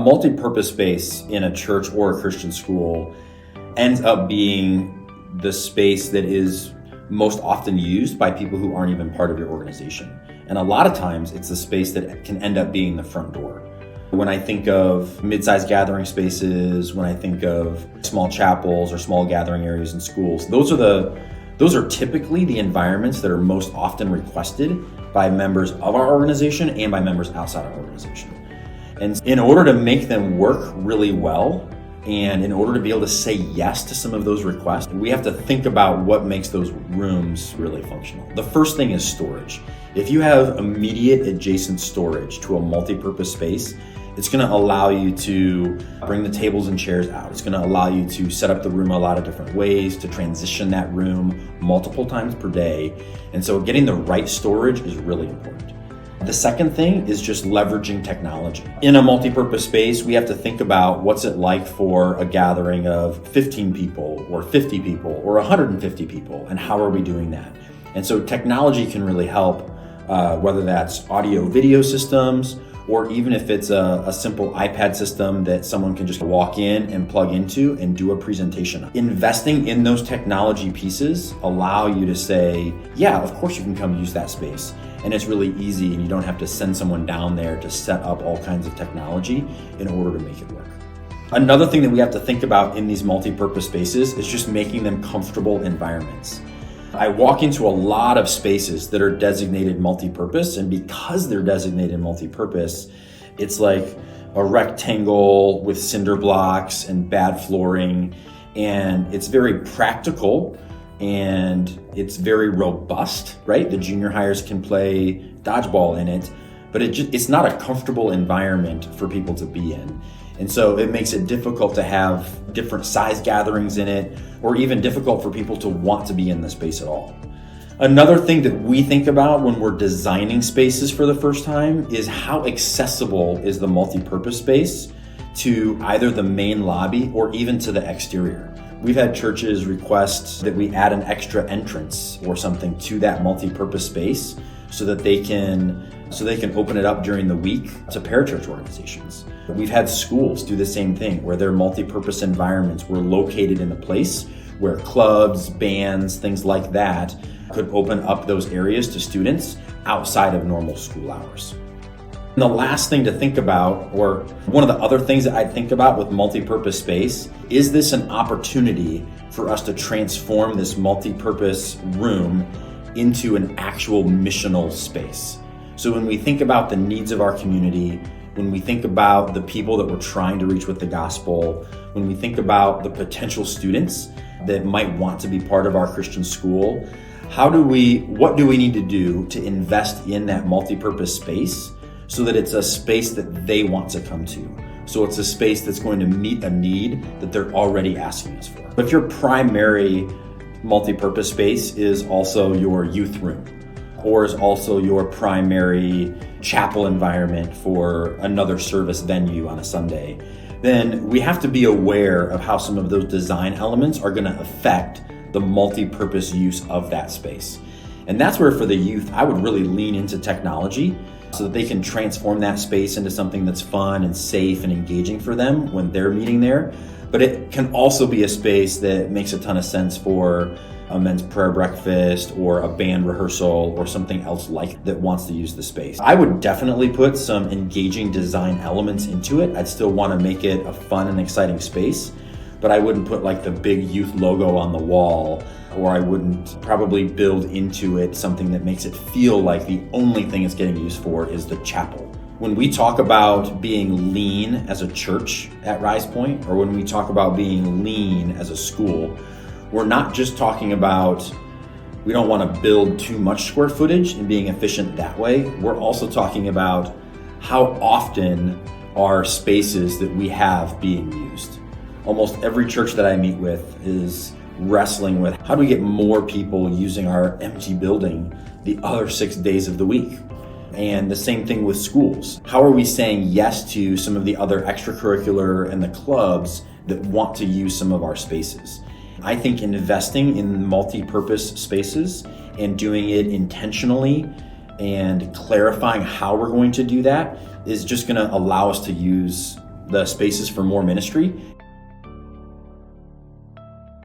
multi-purpose space in a church or a Christian school ends up being the space that is most often used by people who aren't even part of your organization. And a lot of times it's the space that can end up being the front door. When I think of mid-sized gathering spaces, when I think of small chapels or small gathering areas in schools, those are typically the environments that are most often requested by members of our organization and by members outside our organization. And in order to make them work really well, and in order to be able to say yes to some of those requests, we have to think about what makes those rooms really functional. The first thing is storage. If you have immediate adjacent storage to a multi-purpose space, it's going to allow you to bring the tables and chairs out. It's going to allow you to set up the room a lot of different ways, to transition that room multiple times per day. And so getting the right storage is really important. The second thing is just leveraging technology. In a multi-purpose space, we have to think about what's it like for a gathering of 15 people or 50 people or 150 people, and how are we doing that? And so technology can really help, whether that's audio video systems, or even if it's a simple iPad system that someone can just walk in and plug into and do a presentation. Investing in those technology pieces allow you to say, yeah, of course you can come use that space. And it's really easy, and you don't have to send someone down there to set up all kinds of technology in order to make it work. Another thing that we have to think about in these multi-purpose spaces is just making them comfortable environments. I walk into a lot of spaces that are designated multi-purpose, and because they're designated multi-purpose, it's like a rectangle with cinder blocks and bad flooring, and it's very practical and it's very robust, right? The junior hires can play dodgeball in it, but it's not a comfortable environment for people to be in. And so it makes it difficult to have different size gatherings in it, or even difficult for people to want to be in the space at all. Another thing that we think about when we're designing spaces for the first time is how accessible is the multi-purpose space to either the main lobby or even to the exterior. We've had churches request that we add an extra entrance or something to that multi-purpose space so that they can open it up during the week to parachurch organizations. We've had schools do the same thing, where their multi-purpose environments were located in a place where clubs, bands, things like that could open up those areas to students outside of normal school hours. And the last thing to think about, or one of the other things that I think about with multi-purpose space, is this an opportunity for us to transform this multi-purpose room into an actual missional space? So when we think about the needs of our community, when we think about the people that we're trying to reach with the gospel, when we think about the potential students that might want to be part of our Christian school, what do we need to do to invest in that multi-purpose space so that it's a space that they want to come to? So it's a space that's going to meet a need that they're already asking us for. But if your primary multi-purpose space is also your youth room, or is also your primary chapel environment for another service venue on a Sunday, then we have to be aware of how some of those design elements are going to affect the multi-purpose use of that space. And that's where, for the youth, I would really lean into technology so that they can transform that space into something that's fun and safe and engaging for them when they're meeting there. But it can also be a space that makes a ton of sense for a men's prayer breakfast or a band rehearsal or something else like that wants to use the space. I would definitely put some engaging design elements into it. I'd still want to make it a fun and exciting space, but I wouldn't put like the big youth logo on the wall, or I wouldn't probably build into it something that makes it feel like the only thing it's getting used for is the chapel. When we talk about being lean as a church at Risepointe, or when we talk about being lean as a school, we're not just talking about we don't want to build too much square footage and being efficient that way. We're also talking about how often are spaces that we have being used. Almost every church that I meet with is wrestling with how do we get more people using our empty building the other 6 days of the week? And the same thing with schools. How are we saying yes to some of the other extracurricular and the clubs that want to use some of our spaces? I think investing in multi-purpose spaces and doing it intentionally and clarifying how we're going to do that is just going to allow us to use the spaces for more ministry.